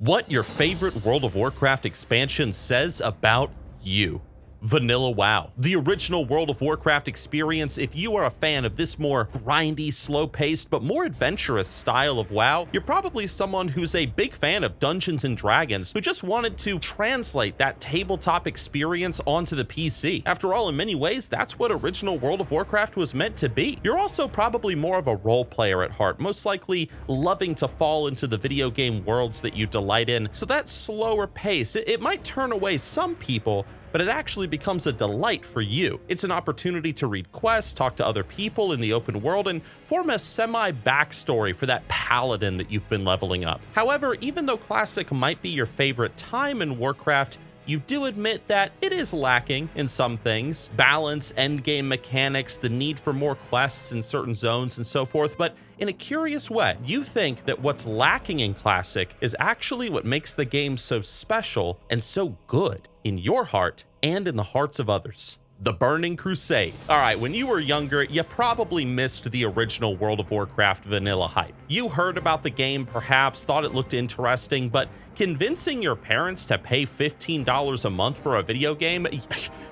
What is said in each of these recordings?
What your favorite World of Warcraft expansion says about you. Vanilla WoW, the original World of Warcraft experience. If you are a fan of this more grindy, slow-paced, but more adventurous style of WoW, you're probably someone who's a big fan of Dungeons & Dragons who just wanted to translate that tabletop experience onto the PC. After all, in many ways, that's what original World of Warcraft was meant to be. You're also probably more of a role player at heart, most likely loving to fall into the video game worlds that you delight in, so that slower pace, it might turn away some people, but it actually becomes a delight for you. It's an opportunity to read quests, talk to other people in the open world, and form a semi-backstory for that paladin that you've been leveling up. However, even though Classic might be your favorite time in Warcraft, you do admit that it is lacking in some things. Balance, endgame mechanics, the need for more quests in certain zones and so forth, but in a curious way, you think that what's lacking in Classic is actually what makes the game so special and so good in your heart and in the hearts of others. The Burning Crusade. All right, when you were younger, you probably missed the original World of Warcraft vanilla hype. You heard about the game, perhaps, thought it looked interesting, but convincing your parents to pay $15 a month for a video game?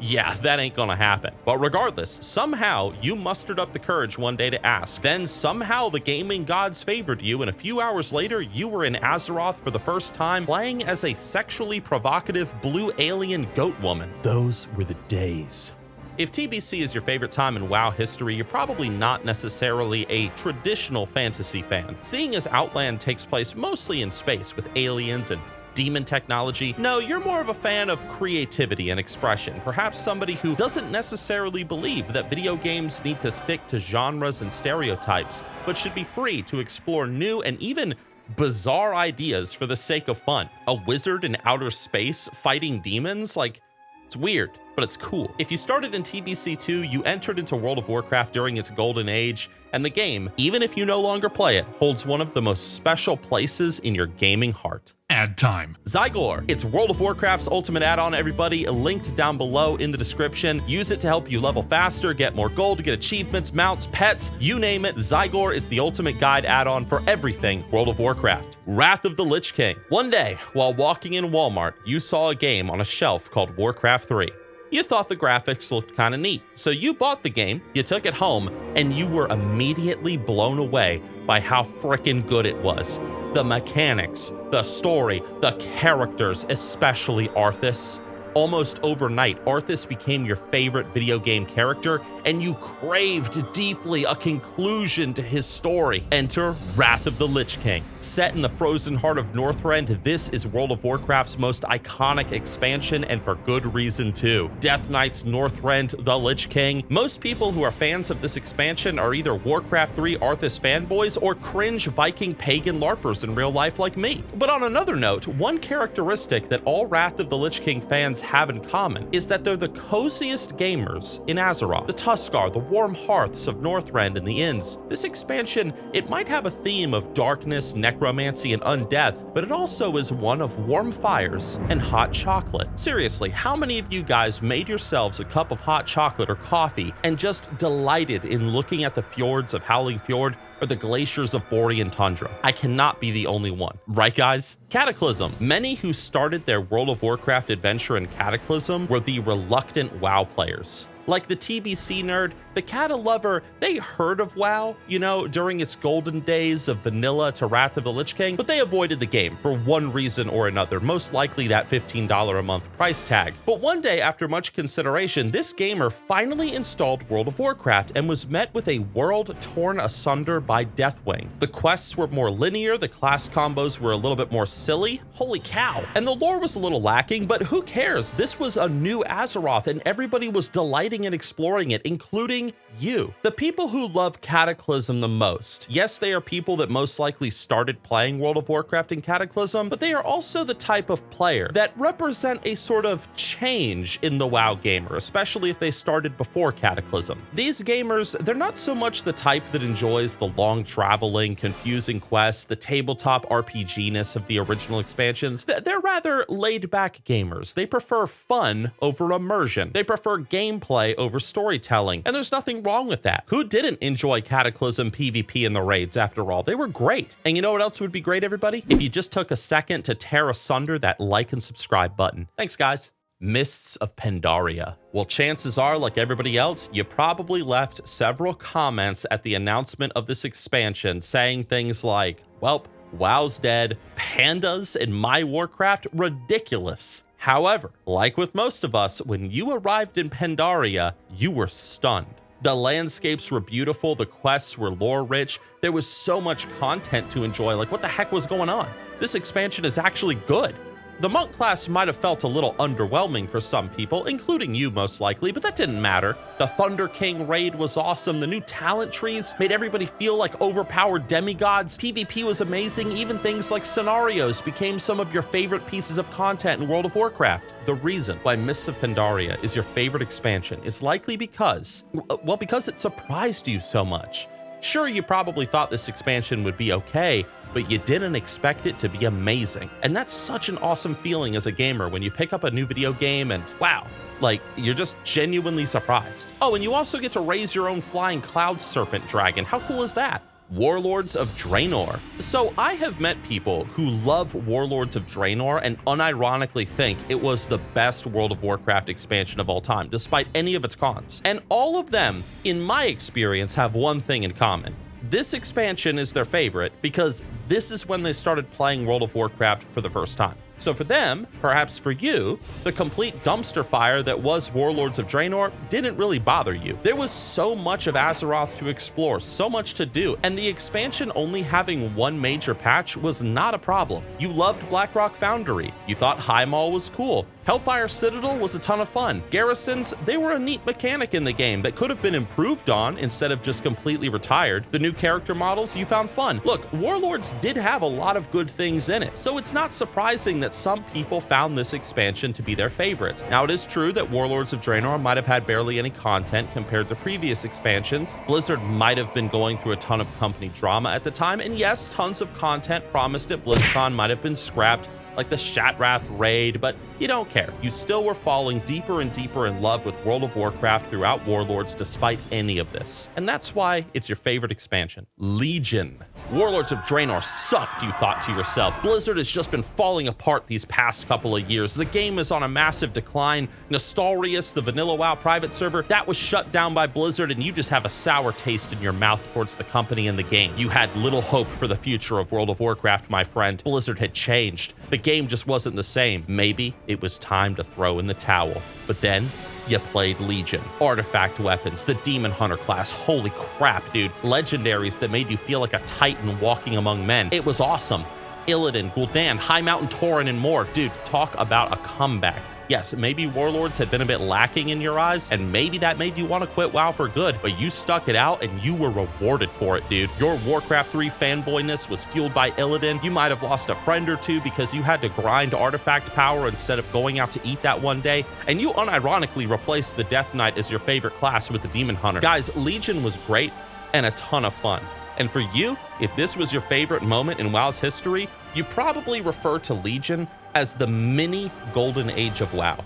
Yeah, that ain't gonna happen. But regardless, somehow you mustered up the courage one day to ask. Then somehow the gaming gods favored you, and a few hours later, you were in Azeroth for the first time, playing as a sexually provocative blue alien goat woman. Those were the days. If TBC is your favorite time in WoW history, you're probably not necessarily a traditional fantasy fan. Seeing as Outland takes place mostly in space with aliens and demon technology, no, you're more of a fan of creativity and expression, perhaps somebody who doesn't necessarily believe that video games need to stick to genres and stereotypes, but should be free to explore new and even bizarre ideas for the sake of fun. A wizard in outer space fighting demons? Like, it's weird, but it's cool. If you started in TBC2, you entered into World of Warcraft during its golden age, and the game, even if you no longer play it, holds one of the most special places in your gaming heart. Ad time. Zygor. It's World of Warcraft's ultimate add-on, everybody, linked down below in the description. Use it to help you level faster, get more gold, get achievements, mounts, pets, you name it. Zygor is the ultimate guide add-on for everything World of Warcraft. Wrath of the Lich King. One day, while walking in Walmart, you saw a game on a shelf called Warcraft 3. You thought the graphics looked kind of neat, so you bought the game, you took it home, and you were immediately blown away by how frickin' good it was. The mechanics, the story, the characters, especially Arthas. Almost overnight, Arthas became your favorite video game character, and you craved deeply a conclusion to his story. Enter Wrath of the Lich King. Set in the frozen heart of Northrend, this is World of Warcraft's most iconic expansion, and for good reason too. Death Knight's Northrend, the Lich King. Most people who are fans of this expansion are either Warcraft 3 Arthas fanboys or cringe Viking pagan LARPers in real life like me. But on another note, one characteristic that all Wrath of the Lich King fans have in common is that they're the coziest gamers in Azeroth, the Tuskarr, the warm hearths of Northrend and the inns. This expansion, it might have a theme of darkness, necromancy, and undeath, but it also is one of warm fires and hot chocolate. Seriously, how many of you guys made yourselves a cup of hot chocolate or coffee and just delighted in looking at the fjords of Howling Fjord or the glaciers of Borean Tundra? I cannot be the only one. Right, guys? Cataclysm. Many who started their World of Warcraft adventure in Cataclysm were the reluctant WoW players. Like the TBC nerd, the Cata lover, they heard of WoW, you know, during its golden days of vanilla to Wrath of the Lich King, but they avoided the game for one reason or another, most likely that $15 a month price tag. But one day, after much consideration, this gamer finally installed World of Warcraft and was met with a world torn asunder by Deathwing. The quests were more linear, the class combos were a little bit more silly, holy cow, and the lore was a little lacking, but who cares? This was a new Azeroth and everybody was delighting and exploring it, including you. The people who love Cataclysm the most, yes, they are people that most likely started playing World of Warcraft in Cataclysm, but they are also the type of player that represent a sort of change in the WoW gamer, especially if they started before Cataclysm. These gamers, they're not so much the type that enjoys the long traveling, confusing quests, the tabletop RPG-ness of the original expansions. They're rather laid-back gamers. They prefer fun over immersion. They prefer gameplay over storytelling, and there's nothing wrong with that. Who didn't enjoy Cataclysm PvP in the raids after all? They were great. And you know what else would be great, everybody? If you just took a second to tear asunder that like and subscribe button. Thanks, guys. Mists of Pandaria. Well, chances are, like everybody else, you probably left several comments at the announcement of this expansion saying things like, "Welp, WoW's dead, pandas in my Warcraft, ridiculous." However, like with most of us, when you arrived in Pandaria, you were stunned. The landscapes were beautiful, the quests were lore-rich, there was so much content to enjoy. Like, what the heck was going on? This expansion is actually good. The monk class might have felt a little underwhelming for some people, including you most likely, but that didn't matter. The Thunder King raid was awesome. The new talent trees made everybody feel like overpowered demigods. PvP was amazing. Even things like scenarios became some of your favorite pieces of content in World of Warcraft. The reason why Mists of Pandaria is your favorite expansion is likely because it surprised you so much. Sure, you probably thought this expansion would be okay, but you didn't expect it to be amazing. And that's such an awesome feeling as a gamer when you pick up a new video game and wow, like you're just genuinely surprised. Oh, and you also get to raise your own flying cloud serpent dragon. How cool is that? Warlords of Draenor. So I have met people who love Warlords of Draenor and unironically think it was the best World of Warcraft expansion of all time, despite any of its cons. And all of them, in my experience, have one thing in common. This expansion is their favorite because this is when they started playing World of Warcraft for the first time. So for them, perhaps for you, the complete dumpster fire that was Warlords of Draenor didn't really bother you. There was so much of Azeroth to explore, so much to do, and the expansion only having one major patch was not a problem. You loved Blackrock Foundry. You thought High Mall was cool. Hellfire Citadel was a ton of fun. Garrisons, they were a neat mechanic in the game that could have been improved on instead of just completely retired. The new character models you found fun. Look, Warlords did have a lot of good things in it, so it's not surprising that some people found this expansion to be their favorite. Now, it is true that Warlords of Draenor might have had barely any content compared to previous expansions. Blizzard might have been going through a ton of company drama at the time, and yes, tons of content promised at BlizzCon might have been scrapped, like the Shatrath raid, but you don't care. You still were falling deeper and deeper in love with World of Warcraft throughout Warlords despite any of this. And that's why it's your favorite expansion. Legion. Warlords of Draenor sucked, you thought to yourself. Blizzard has just been falling apart these past couple of years. The game is on a massive decline. Nostalrius, the vanilla WoW private server, that was shut down by Blizzard, and you just have a sour taste in your mouth towards the company and the game. You had little hope for the future of World of Warcraft, my friend. Blizzard had changed. The game just wasn't the same. Maybe it was time to throw in the towel. But then you played Legion. Artifact weapons, the Demon Hunter class, holy crap, dude. Legendaries that made you feel like a titan walking among men. It was awesome. Illidan, Gul'dan, High Mountain Tauren, and more. Dude, talk about a comeback. Yes, maybe Warlords had been a bit lacking in your eyes, and maybe that made you want to quit WoW for good, but you stuck it out and you were rewarded for it, dude. Your Warcraft 3 fanboyness was fueled by Illidan. You might have lost a friend or two because you had to grind artifact power instead of going out to eat that one day, and you unironically replaced the Death Knight as your favorite class with the Demon Hunter. Guys, Legion was great and a ton of fun. And for you, if this was your favorite moment in WoW's history, you probably refer to Legion as the mini golden age of WoW.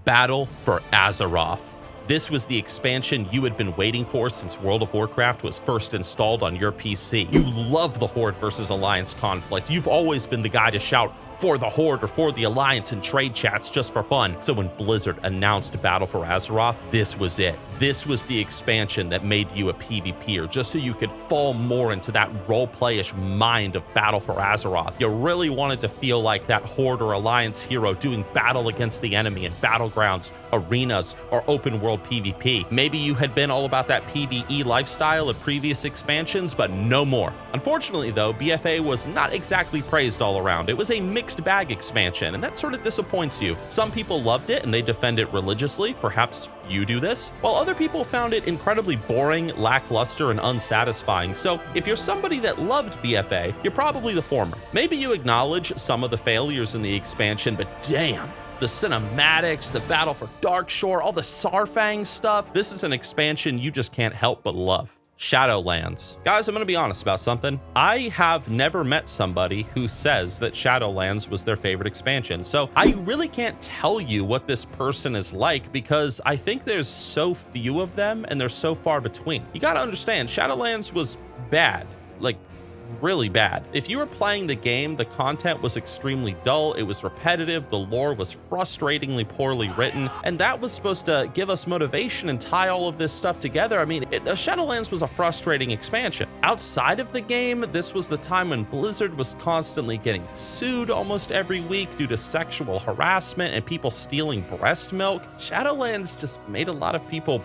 Battle for Azeroth. This was the expansion you had been waiting for since World of Warcraft was first installed on your PC. You love the Horde versus Alliance conflict. You've always been the guy to shout for the Horde or for the Alliance in trade chats just for fun. So when Blizzard announced Battle for Azeroth, this was it. This was the expansion that made you a PvPer, just so you could fall more into that role-playish mind of Battle for Azeroth. You really wanted to feel like that Horde or Alliance hero doing battle against the enemy in battlegrounds, arenas, or open world PvP. Maybe you had been all about that PvE lifestyle of previous expansions, but no more. Unfortunately though, BFA was not exactly praised all around. It was a mixed bag expansion, and that sort of disappoints you. Some people loved it and they defend it religiously. Perhaps you do this, while other people found it incredibly boring, lackluster, and unsatisfying. So if you're somebody that loved BFA, you're probably the former. Maybe you acknowledge some of the failures in the expansion, but damn, the cinematics, the battle for Darkshore, all the Sarfang stuff. This is an expansion you just can't help but love. Shadowlands. Guys, I'm gonna be honest about something. I have never met somebody who says that Shadowlands was their favorite expansion. So I really can't tell you what this person is like because I think there's so few of them and they're so far between. You gotta understand, Shadowlands was bad. Like, really bad. If you were playing the game, the content was extremely dull, it was repetitive, the lore was frustratingly poorly written, and that was supposed to give us motivation and tie all of this stuff together. I mean, Shadowlands was a frustrating expansion. Outside of the game, this was the time when Blizzard was constantly getting sued almost every week due to sexual harassment and people stealing breast milk. Shadowlands just made a lot of people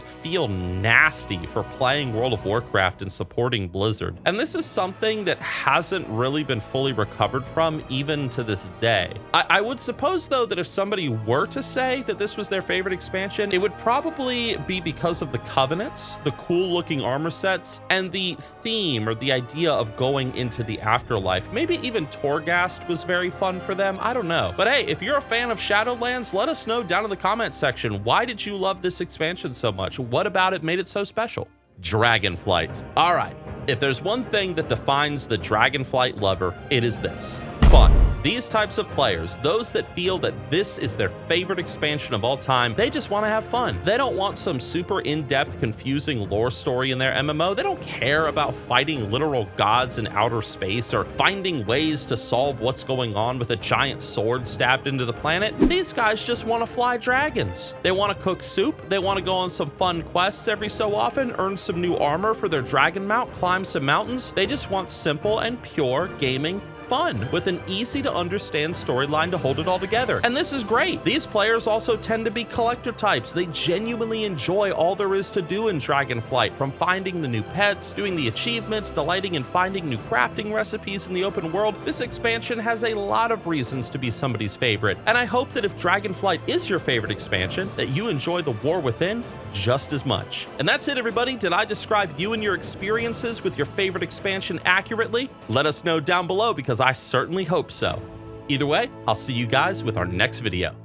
feel nasty for playing World of Warcraft and supporting Blizzard. And this is something that hasn't really been fully recovered from even to this day. I would suppose though that if somebody were to say that this was their favorite expansion, it would probably be because of the covenants, the cool looking armor sets, and the theme or the idea of going into the afterlife. Maybe even Torghast was very fun for them. I don't know. But hey, if you're a fan of Shadowlands, let us know down in the comment section. Why did you love this expansion so much? What about it made it so special? Dragonflight. All right, if there's one thing that defines the Dragonflight lover, it is this: fun. These types of players, those that feel that this is their favorite expansion of all time, they just want to have fun. They don't want some super in-depth, confusing lore story in their MMO. They don't care about fighting literal gods in outer space or finding ways to solve what's going on with a giant sword stabbed into the planet. These guys just want to fly dragons. They want to cook soup. They want to go on some fun quests every so often, earn some new armor for their dragon mount, climb some mountains. They just want simple and pure gaming fun with an easy to understand storyline to hold it all together. And this is great. These players also tend to be collector types. They genuinely enjoy all there is to do in Dragonflight, from finding the new pets, doing the achievements, delighting in finding new crafting recipes in the open world. This expansion has a lot of reasons to be somebody's favorite. And I hope that if Dragonflight is your favorite expansion, that you enjoy the war within just as much. And that's it, everybody. Did I describe you and your experiences with your favorite expansion accurately? Let us know down below because I certainly hope so. Either way, I'll see you guys with our next video.